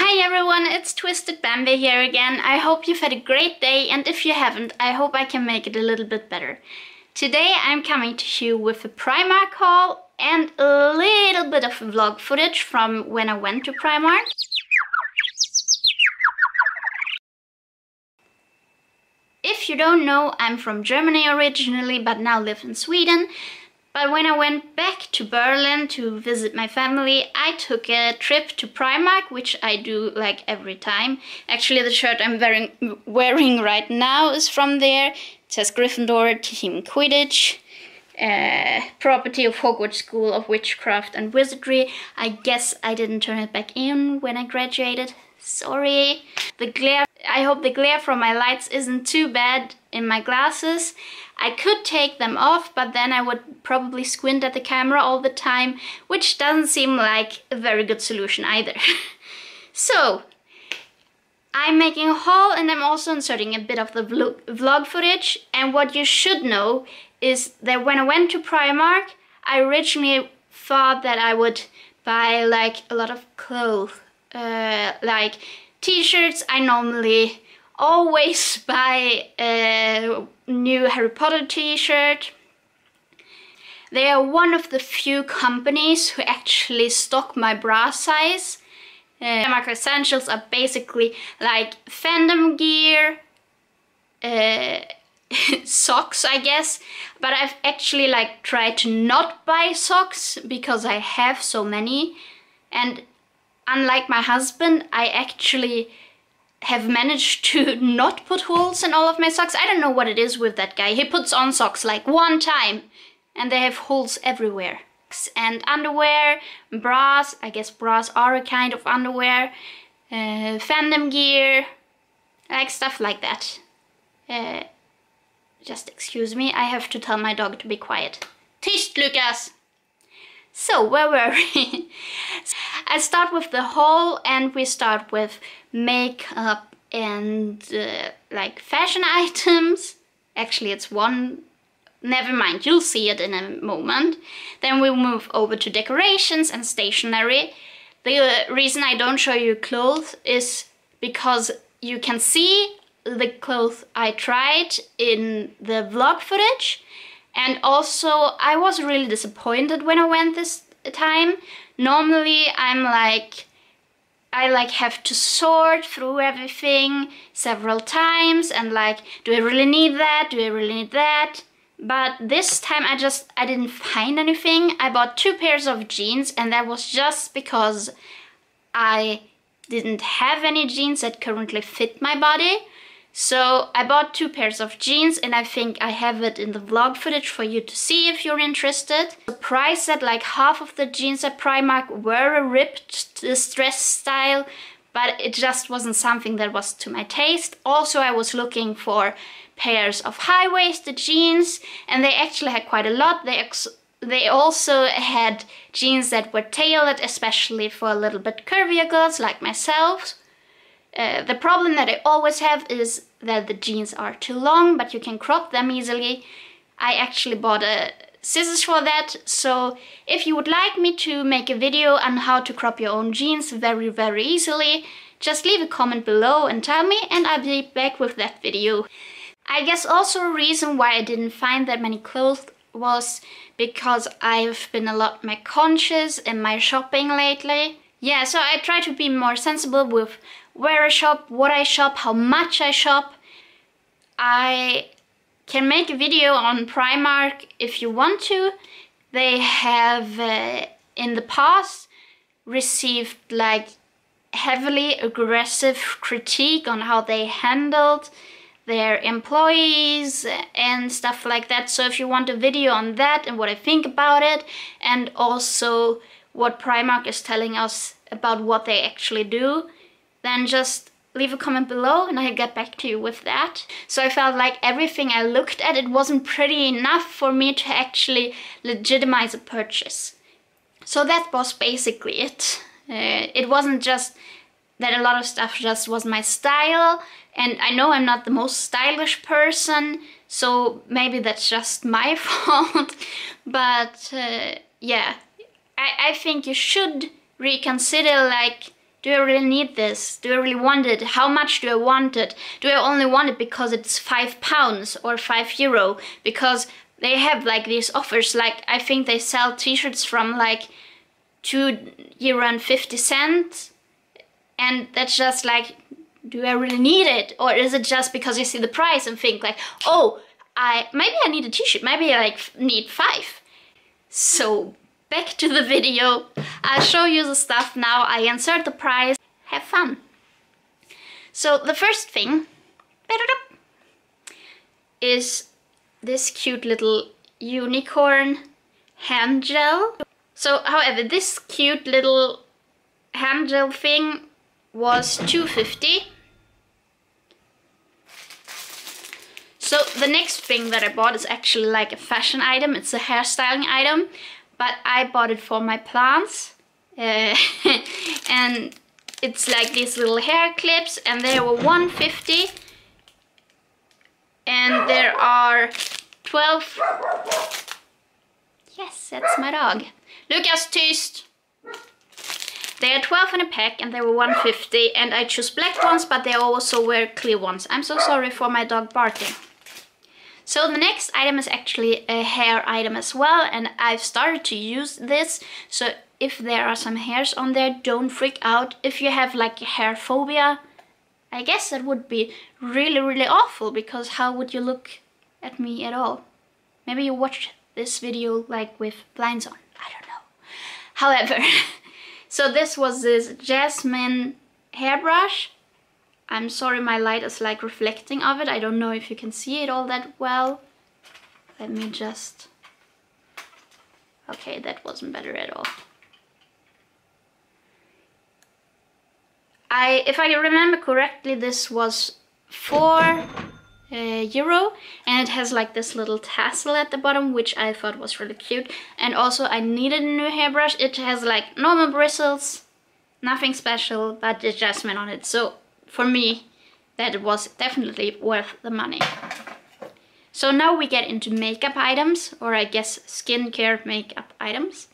Hi everyone, it's Twisted Bambi here again. I hope you've had a great day, and if you haven't, I hope I can make it a little bit better. Today I'm coming to you with a Primark haul and a little bit of vlog footage from when I went to Primark. If you don't know, I'm from Germany originally, but now live in Sweden. But when I went back to Berlin to visit my family, I took a trip to Primark, which I do like every time. Actually, the shirt I'm wearing right now is from there. It says Gryffindor Team Quidditch, property of Hogwarts School of Witchcraft and Wizardry. I guess I didn't turn it back in when I graduated. Sorry. The glare, I hope the glare from my lights isn't too bad in my glasses. I could take them off, but then I would probably squint at the camera all the time, which doesn't seem like a very good solution either. So, I'm making a haul and I'm also inserting a bit of the vlog footage. And what you should know is that when I went to Primark, I originally thought that I would buy like a lot of clothes, like t-shirts. I normally always buy a new Harry Potter t-shirt. They are one of the few companies who actually stock my bra size. Primark Essentials are basically like fandom gear, socks I guess, but I've actually like tried to not buy socks because I have so many, and unlike my husband, I actually have managed to not put holes in all of my socks. I don't know what it is with that guy. He puts on socks like one time and they have holes everywhere. And underwear, bras, I guess bras are a kind of underwear, fandom gear, like stuff like that. Just excuse me, I have to tell my dog to be quiet. Tyst, Lucas! So, where were we? I start with the haul, and we start with makeup and like fashion items. Actually, it's one. Never mind, you'll see it in a moment. Then we'll move over to decorations and stationery. The reason I don't show you clothes is because you can see the clothes I tried in the vlog footage. And also, I was really disappointed when I went this time. Normally, I have to sort through everything several times and like, do I really need that? Do I really need that? But this time I didn't find anything. I bought 2 pairs of jeans, and that was just because I didn't have any jeans that currently fit my body. So I bought 2 pairs of jeans, and I think I have it in the vlog footage for you to see if you're interested. Surprised that like half of the jeans at Primark were a ripped distressed style, but it just wasn't something that was to my taste. Also, I was looking for pairs of high-waisted jeans, and they actually had quite a lot. They also had jeans that were tailored especially for a little bit curvier girls like myself. The problem that I always have is that the jeans are too long, but you can crop them easily. I actually bought scissors for that, so if you would like me to make a video on how to crop your own jeans very, very easily, just leave a comment below and tell me, and I'll be back with that video. I guess also a reason why I didn't find that many clothes was because I've been a lot more conscious in my shopping lately. Yeah, so I try to be more sensible with where I shop, what I shop, how much I shop. I can make a video on Primark if you want to. They have in the past received like heavily aggressive critique on how they handled their employees and stuff like that. So if you want a video on that and what I think about it, and also what Primark is telling us about what they actually do, then just leave a comment below and I'll get back to you with that. So I felt like everything I looked at, it wasn't pretty enough for me to actually legitimize a purchase. So that was basically it. It wasn't just that a lot of stuff just was my style, and I know I'm not the most stylish person, so maybe that's just my fault. But yeah, I think you should reconsider like Do I really need this? Do I really want it? How much do I want it? Do I only want it because it's £5 or €5? Because they have like these offers, like I think they sell t-shirts from like €2.50, and that's just like, do I really need it? Or is it just because you see the price and think like, oh, maybe I need a t-shirt, maybe I like need 5. So back to the video. I'll show you the stuff now. I insert the price. Have fun. So the first thing is this cute little unicorn hand gel. So however, this cute little hand gel thing was $2.50. So the next thing that I bought is actually like a fashion item. It's a hairstyling item, but I bought it for my plants. And it's like these little hair clips, and they were $1.50. And there are 12. Yes, that's my dog. Lucas, tyst! They are 12 in a pack, and they were $1.50. And I chose black ones, but they also were clear ones. I'm so sorry for my dog barking. So the next item is actually a hair item as well, and I've started to use this. So if there are some hairs on there, don't freak out. If you have like hair phobia, I guess that would be really, really awful, because how would you look at me at all? Maybe you watched this video like with blinds on, I don't know. However, so this was this jasmine hairbrush. I'm sorry, my light is like reflecting of it. I don't know if you can see it all that well. Let me just... Okay, that wasn't better at all. If I remember correctly, this was €4, and it has like this little tassel at the bottom, which I thought was really cute. And also I needed a new hairbrush. It has like normal bristles, nothing special, but the jasmine on it. So for me, that was definitely worth the money. So now we get into makeup items, or I guess skincare makeup items.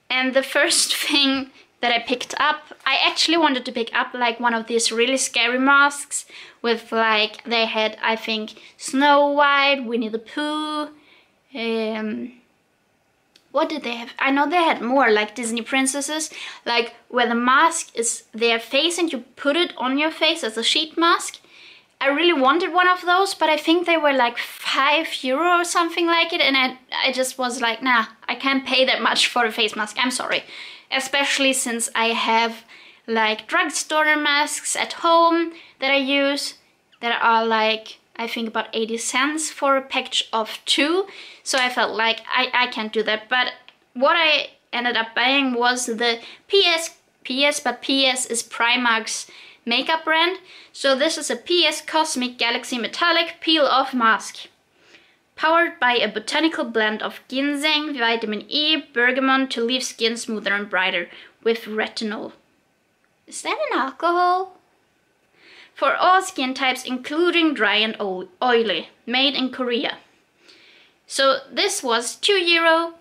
And the first thing that I picked up, I actually wanted to pick up like one of these really scary masks with like, they had, I think, Snow White, Winnie the Pooh, what did they have? I know they had more, like Disney princesses, like where the mask is their face and you put it on your face as a sheet mask. I really wanted one of those, but I think they were like €5 or something like it, and I just was like, nah, I can't pay that much for a face mask, I'm sorry. Especially since I have like drugstore masks at home that I use that are like, I think about 80 cents for a package of 2. So I felt like I can't do that. But what I ended up buying was the PS is Primark's makeup brand. So this is a PS Cosmic Galaxy Metallic Peel Off Mask. Powered by a botanical blend of ginseng, vitamin E, bergamot to leave skin smoother and brighter with retinol. Is that an alcohol? For all skin types, including dry and oily, made in Korea. So this was €2,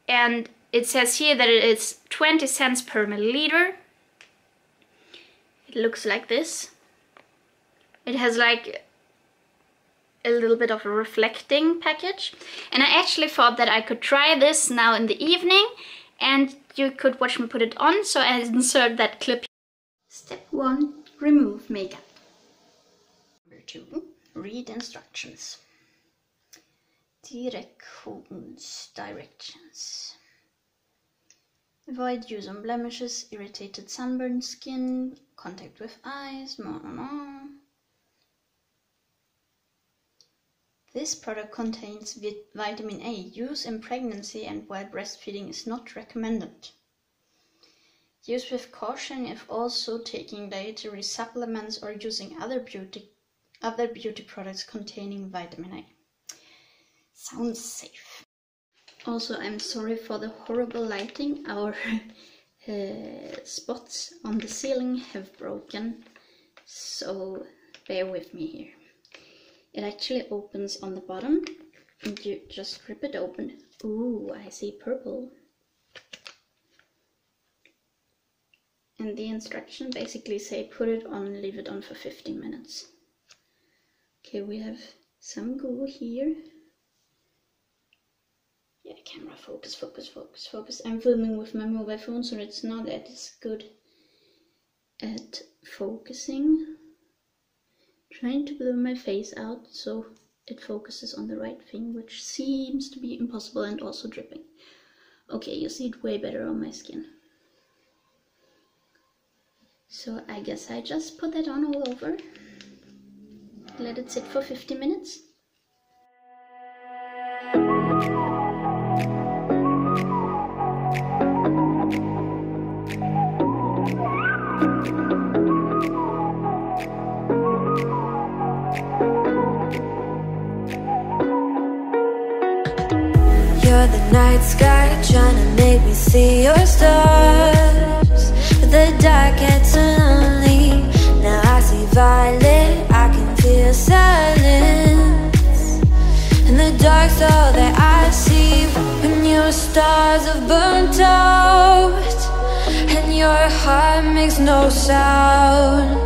and it says here that it is 20 cents per milliliter. It looks like this. It has like a little bit of a reflecting package, and I actually thought that I could try this now in the evening and you could watch me put it on, so I insert that clip. Step 1, remove makeup. Number 2, read instructions. Directions. Avoid use on blemishes, irritated sunburned skin, contact with eyes, This product contains vitamin A. Use in pregnancy and while breastfeeding is not recommended. Use with caution if also taking dietary supplements or using other beauty products containing vitamin A. Sounds safe. Also, I'm sorry for the horrible lighting. Our spots on the ceiling have broken, so bear with me here. It actually opens on the bottom, and you just rip it open. Ooh, I see purple. And the instruction basically say put it on, leave it on for 15 minutes. Okay, we have some glue here. Yeah, camera, focus, focus, focus, focus. I'm filming with my mobile phone, so it's not as good at focusing. Trying to blur my face out so it focuses on the right thing, which seems to be impossible, and also dripping. Okay, you see it way better on my skin. So I guess I just put that on all over. Let it sit for 50 minutes. You're the night sky trying to make me see your stars, but the dark gets lonely. Now I see violet, I can feel silence. In the dark's all that I see. When your stars have burnt out and your heart makes no sound,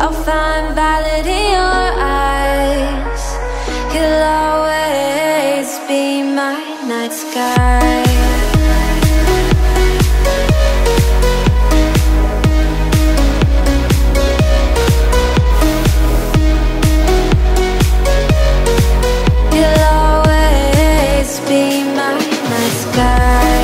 I'll find violet in your eyes. You'll always be my night sky. You'll always be my night sky.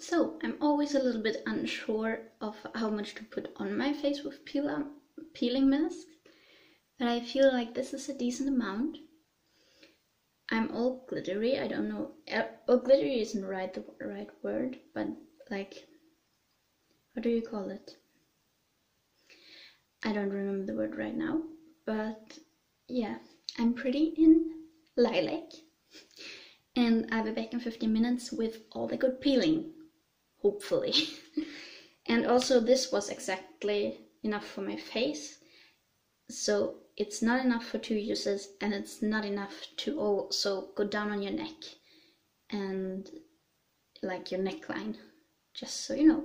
So I'm always a little bit unsure of how much to put on my face with peeling masks, but I feel like this is a decent amount. I'm all glittery. I don't know. Well, glittery isn't the right word, but like, what do you call it? I don't remember the word right now, but yeah, I'm pretty in lilac, and I'll be back in 15 minutes with all the good peeling, hopefully. And also this was exactly enough for my face, so it's not enough for 2 uses, and it's not enough to also go down on your neck and like your neckline, just so you know.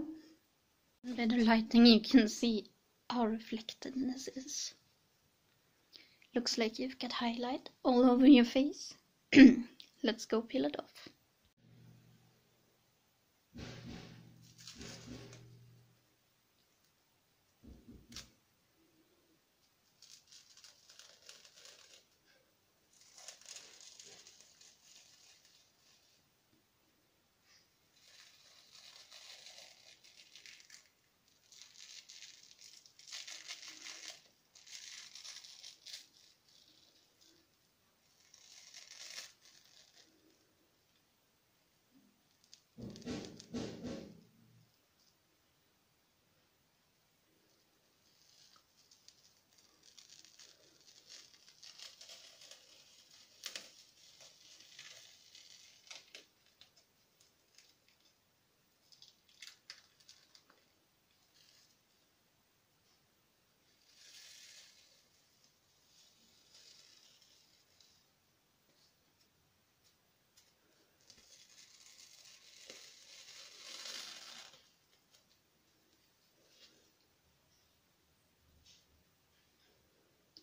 Better lighting, you can see how reflectedness is. Looks like you've got highlight all over your face. Let's go peel it off.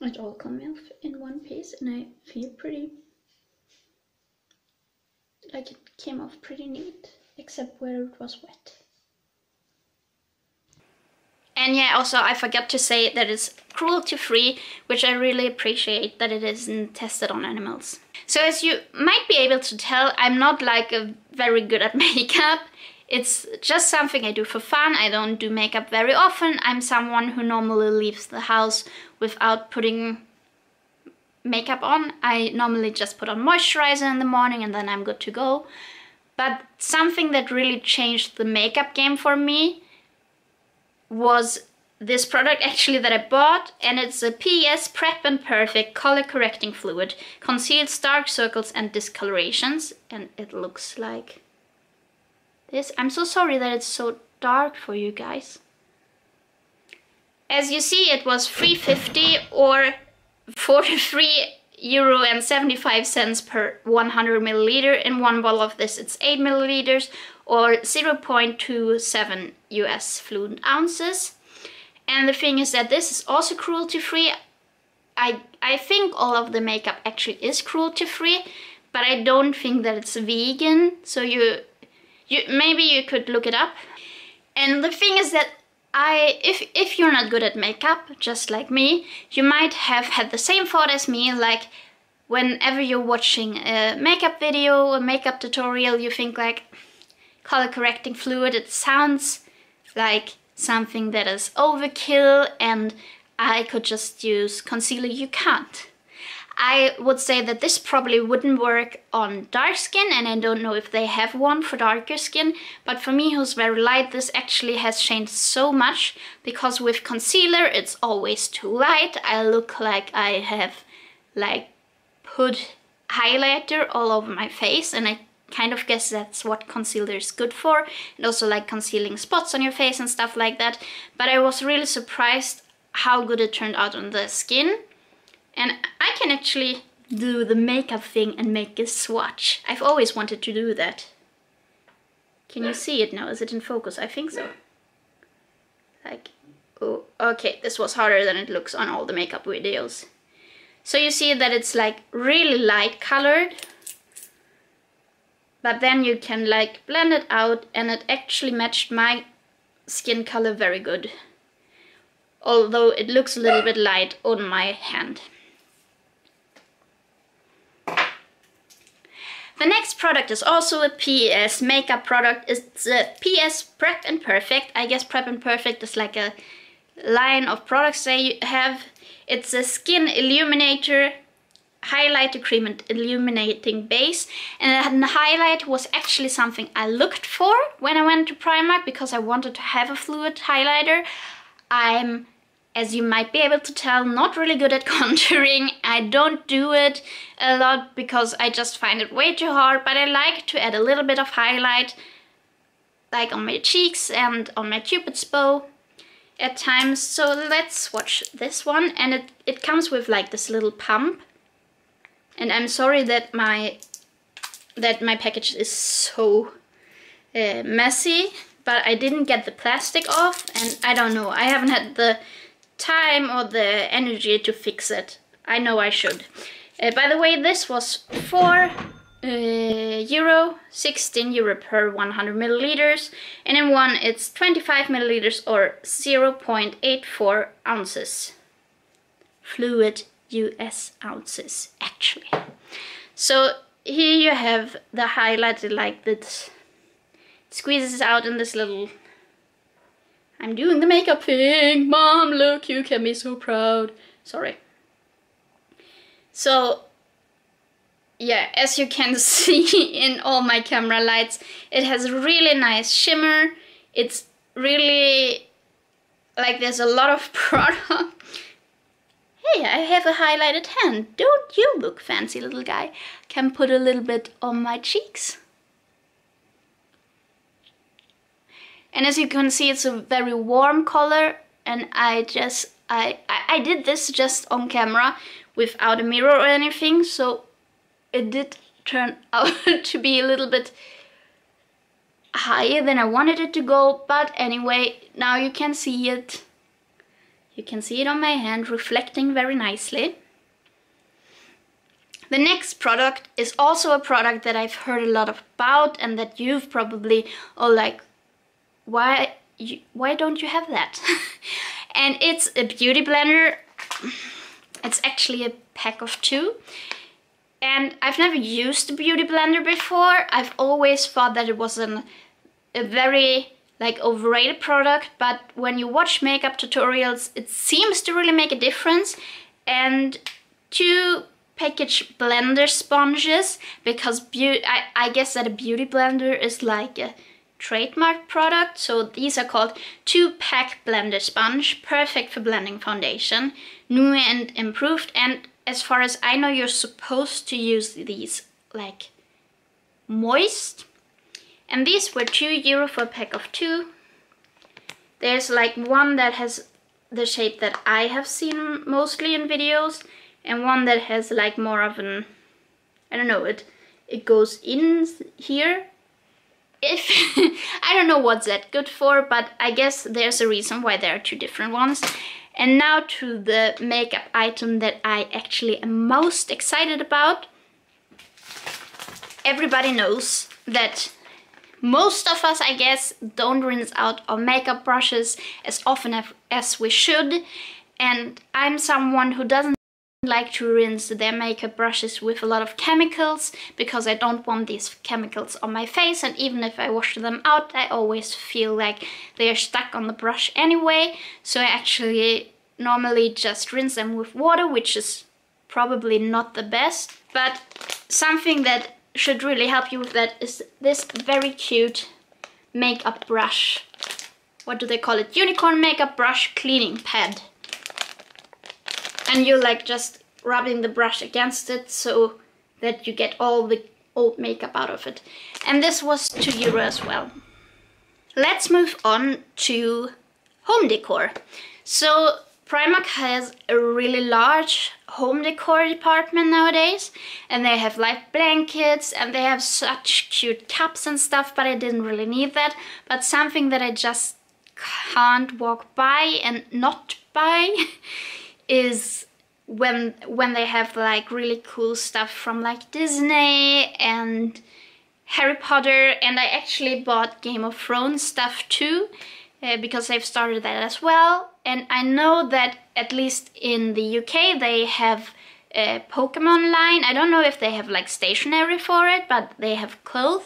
It all came off in one piece, and I feel pretty, like it came off pretty neat, except where it was wet. And yeah, also I forgot to say that it's cruelty free, which I really appreciate that it isn't tested on animals. So as you might be able to tell, I'm not like very good at makeup. It's just something I do for fun. I don't do makeup very often. I'm someone who normally leaves the house without putting makeup on. I normally just put on moisturizer in the morning and then I'm good to go. But something that really changed the makeup game for me was this product actually that I bought, and it's a PES Prep and Perfect Color Correcting Fluid. Conceals dark circles and discolorations, and it looks like this. I'm so sorry that it's so dark for you guys. As you see, it was $3.50 or 43 €8.75 per 100 milliliter. In one bottle of this it's 8 milliliters or 0.27 US fluid ounces. And the thing is that this is also cruelty free. I think all of the makeup actually is cruelty free, but I don't think that it's vegan, so you maybe you could look it up. And the thing is that if you're not good at makeup, just like me, you might have had the same thought as me, like whenever you're watching a makeup video, a makeup tutorial, you think like color correcting fluid, it sounds like something that is overkill and I could just use concealer. You can't. I would say that this probably wouldn't work on dark skin, and I don't know if they have one for darker skin, but for me who's very light, this actually has changed so much, because with concealer it's always too light. I look like I have like put highlighter all over my face, and I kind of guess that's what concealer is good for, and also like concealing spots on your face and stuff like that. But I was really surprised how good it turned out on the skin. And I can actually do the makeup thing and make a swatch. I've always wanted to do that. Can you see it now? Is it in focus? I think so. Like, oh, okay, this was harder than it looks on all the makeup videos. So you see that it's like really light colored, but then you can like blend it out, and it actually matched my skin color very good. Although it looks a little bit light on my hand. The next product is also a PS makeup product. It's a PS Prep and Perfect. I guess Prep and Perfect is like a line of products they have. It's a skin illuminator, highlighter cream and illuminating base. And the highlight was actually something I looked for when I went to Primark, because I wanted to have a fluid highlighter. I'm, as you might be able to tell, not really good at contouring. I don't do it a lot because I just find it way too hard, but I like to add a little bit of highlight, like on my cheeks and on my cupid's bow at times. So let's swatch this one, and it comes with like this little pump. And I'm sorry that my package is so messy, but I didn't get the plastic off, and I don't know, I haven't had the time or the energy to fix it. I know I should. By the way, this was €4, 16 euro per 100 milliliters, and in one it's 25 milliliters or 0.84 ounces. Fluid US ounces, actually. So here you have the highlighter like this. It squeezes out in this little... I'm doing the makeup thing! Mom, look, you can be so proud. Sorry. So, yeah, as you can see in all my camera lights, it has a really nice shimmer. It's really... like there's a lot of product. Hey, I have a highlighted hand. Don't you look fancy, little guy? Can put a little bit on my cheeks. And as you can see, it's a very warm color, and I did this just on camera without a mirror or anything, so it did turn out to be a little bit higher than I wanted it to go, but anyway, now you can see it. You can see it on my hand reflecting very nicely. The next product is also a product that I've heard a lot about, and that you've probably all like, why don't you have that? And it's a beauty blender. It's actually a pack of 2. And I've never used a beauty blender before. I've always thought that it was a very like overrated product, but when you watch makeup tutorials, it seems to really make a difference. And 2 package blender sponges, because I guess that a beauty blender is like a trademark product. So these are called 2-pack blender sponge, perfect for blending foundation, new and improved. And as far as I know, you're supposed to use these like moist. And these were €2 for a pack of 2. There's like one that has the shape that I have seen mostly in videos, and one that has like more of an, I don't know, it goes in here. If I don't know what's that good for, but I guess there's a reason why there are two different ones. And now to the makeup item that I actually am most excited about. Everybody knows that most of us, I guess, don't rinse out our makeup brushes as often as we should. And I'm someone who doesn't like to rinse their makeup brushes with a lot of chemicals, because I don't want these chemicals on my face, and even if I wash them out I always feel like they are stuck on the brush anyway. So I actually normally just rinse them with water, which is probably not the best, but something that should really help you with that is this very cute makeup brush. What do they call it? Unicorn makeup brush cleaning pad. And you're like just rubbing the brush against it so that you get all the old makeup out of it. And this was €2 as well. Let's move on to home decor. So Primark has a really large home decor department nowadays, and they have like blankets and they have such cute cups and stuff, but I didn't really need that. But something that I just can't walk by and not buy is when they have like really cool stuff from like Disney and Harry Potter, and I actually bought Game of Thrones stuff too, because they've started that as well. And I know that at least in the UK they have a Pokemon line. I don't know if they have like stationery for it, but they have clothes.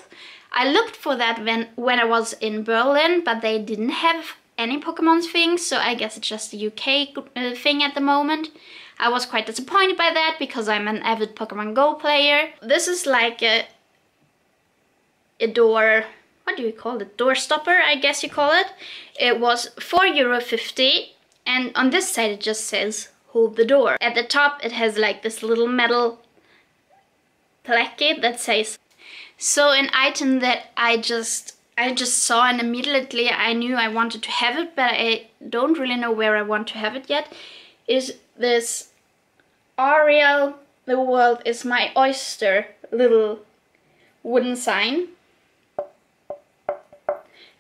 I looked for that when I was in Berlin, but they didn't have any Pokemon things, so I guess it's just a UK thing at the moment. I was quite disappointed by that because I'm an avid Pokemon Go player. This is like a door, what do you call it? Door stopper, I guess you call it. It was €4.50, and on this side it just says hold the door. At the top it has like this little metal placket that says. So an item that I just saw and immediately I knew I wanted to have it, but I don't really know where I want to have it yet, is this Ariel, the world is my oyster, little wooden sign.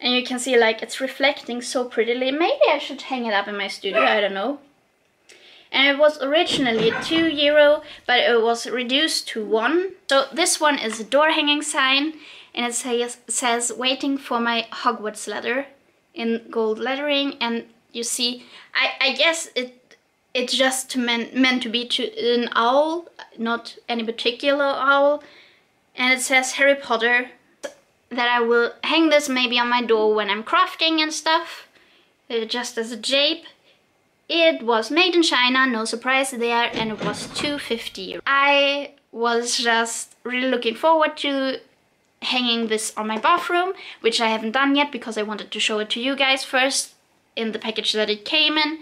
And you can see like it's reflecting so prettily. Maybe I should hang it up in my studio, I don't know. And it was originally €2, but it was reduced to €1. So this one is a door hanging sign, and it says waiting for my Hogwarts letter in gold lettering. And you see, I guess it's just meant to be to an owl, not any particular owl. And it says Harry Potter, that I will hang this maybe on my door when I'm crafting and stuff, just as a jape. It was made in China, no surprise there, and it was €2.50. I was just really looking forward to hanging this on my bathroom, which I haven't done yet because I wanted to show it to you guys first in the package that it came in.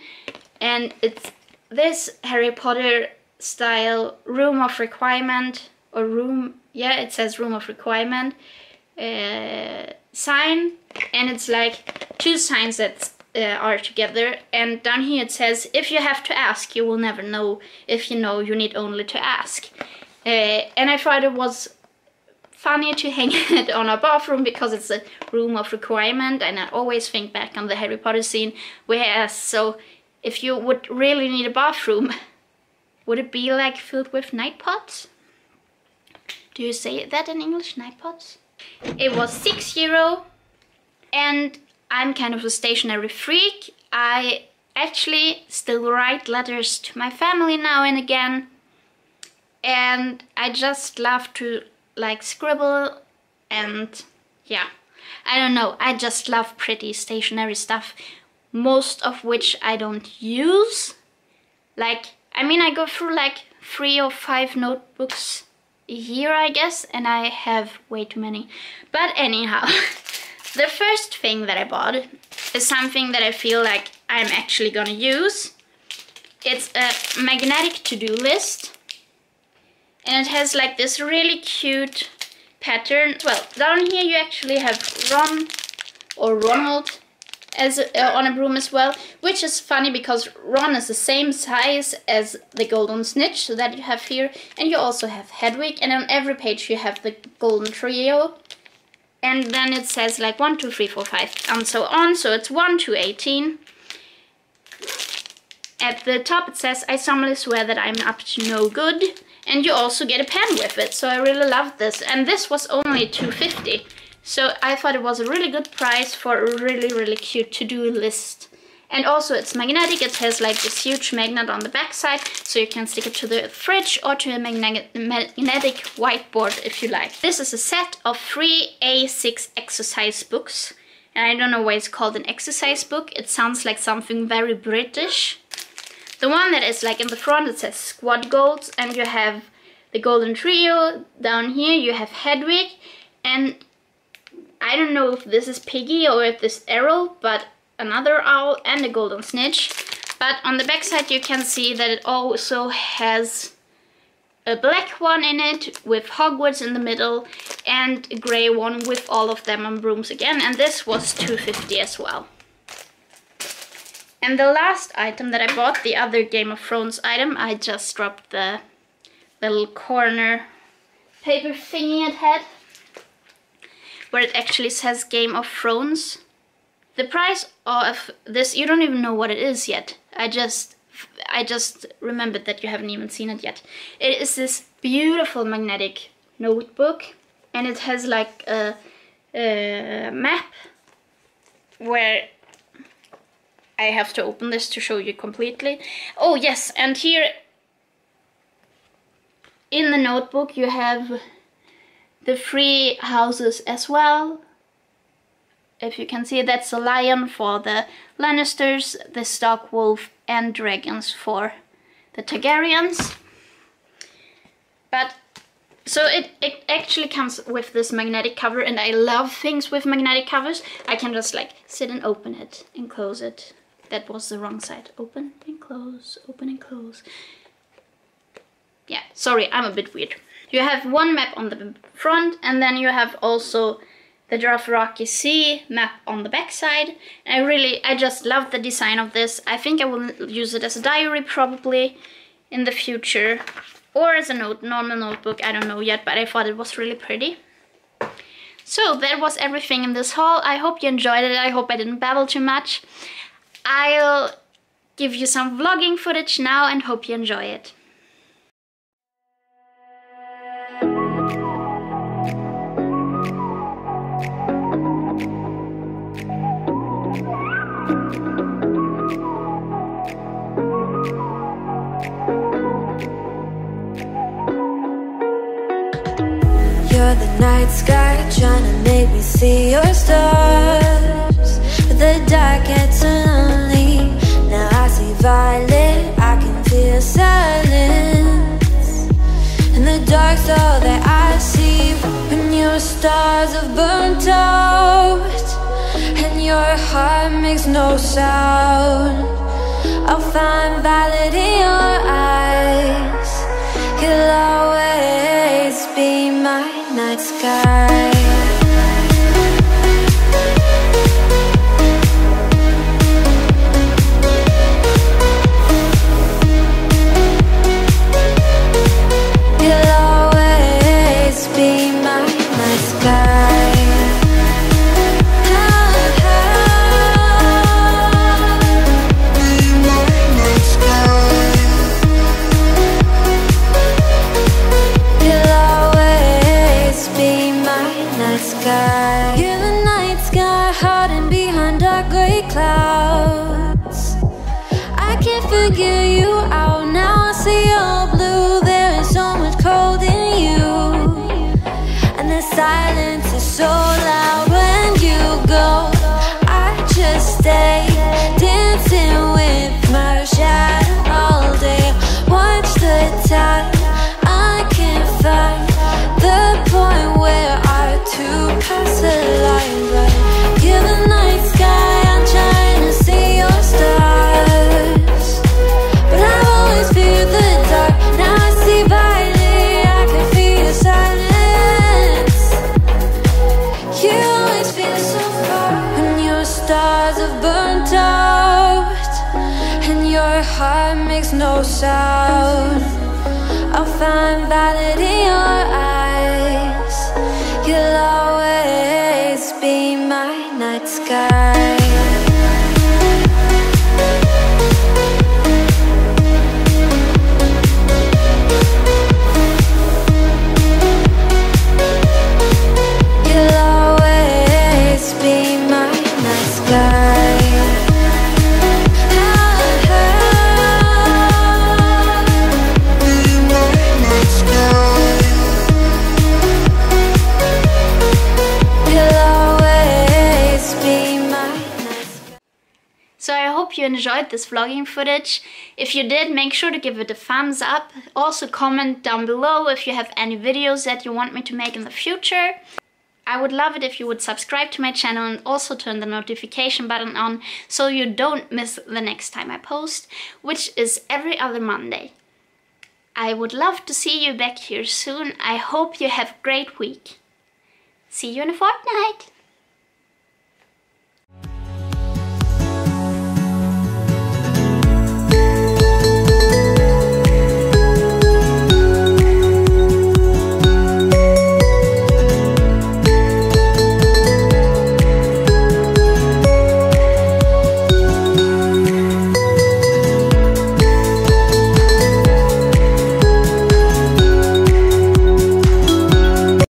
And it's this Harry Potter style room of requirement, or room, yeah, it says room of requirement sign, and it's like two signs that are together, and down here it says if you have to ask you will never know, if you know you need only to ask. And I thought it was funny to hang it on our bathroom because it's a room of requirement, and I always think back on the Harry Potter scene where, so if you would really need a bathroom, would it be like filled with night pots? Do you say that in English, night pots? It was €6, and I'm kind of a stationery freak. I actually still write letters to my family now and again, and I just love to like scribble, and yeah, I don't know, I just love pretty stationery stuff, most of which I don't use. Like, I mean, I go through like 3 or 5 notebooks a year, I guess, and I have way too many. But anyhow, the first thing that I bought is something that I feel like I'm actually gonna use. It's a magnetic to-do list, and it has like this really cute pattern. Well, down here you actually have Ron or Ronald as on a broom as well, which is funny because Ron is the same size as the golden snitch that you have here, and you also have Hedwig, and on every page you have the golden trio, and then it says like 1, 2, 3, 4, 5 and so on, so it's 1 to 18. At the top it says, I solemnly swear that I'm up to no good, and you also get a pen with it, so I really love this, and this was only $2.50. So I thought it was a really good price for a really cute to-do list. And also it's magnetic. It has like this huge magnet on the back side, so you can stick it to the fridge or to a magnetic whiteboard if you like. This is a set of 3 A6 exercise books. And I don't know why it's called an exercise book. It sounds like something very British. The one that is like in the front, it says squad goals, and you have the golden trio. Down here you have Hedwig, and I don't know if this is Piggy or if this is Errol, but another owl and a golden snitch. But on the back side you can see that it also has a black one in it with Hogwarts in the middle, and a grey one with all of them on brooms again, and this was $2.50 as well. And the last item that I bought, the other Game of Thrones item, I just dropped the little corner paper thingy it had, where it actually says Game of Thrones. The price of this, you don't even know what it is yet. I just remembered that you haven't even seen it yet. It is this beautiful magnetic notebook, and it has like a map where I have to open this to show you completely. Oh yes, and here in the notebook you have the 3 houses as well. If you can see, that's a lion for the Lannisters, the Stark Wolf, and dragons for the Targaryens. But so it actually comes with this magnetic cover, and I love things with magnetic covers. I can just like sit and open it and close it. That was the wrong side. Open and close, open and close. Yeah, sorry, I'm a bit weird. You have one map on the front, and then you have also the Dothraki Sea map on the back side. I just love the design of this. I think I will use it as a diary probably in the future, or as a normal notebook, I don't know yet, but I thought it was really pretty. So that was everything in this haul. I hope you enjoyed it. I hope I didn't babble too much. I'll give you some vlogging footage now and hope you enjoy it. You're the night sky trying to make me see your stars, but the dark gets lonely. Now I see violet, I can feel silence. In the dark's all that I see. When your stars have burnt out and your heart makes no sound, I'll find violet in your eyes. You'll always be my night sky. You'll always be my night sky. You're the night sky, hiding behind dark gray clouds. I can't figure you out now. I see your blue. There is so much cold in you, and the silence is so loud when you go. I just stay dancing with my shadow all day. Watch the tide. I can't find the point where to pass the line, but you're the night sky. I'm trying to see your stars, but I've always feared the dark. Now I see violet, I can feel your silence. close out, I'll find valid in your eyes. You'll always be my night sky. You'll always be my night sky. So I hope you enjoyed this vlogging footage. If you did, make sure to give it a thumbs up. Also comment down below if you have any videos that you want me to make in the future. I would love it if you would subscribe to my channel and also turn the notification button on so you don't miss the next time I post, which is every other Monday. I would love to see you back here soon. I hope you have a great week. See you in a fortnight.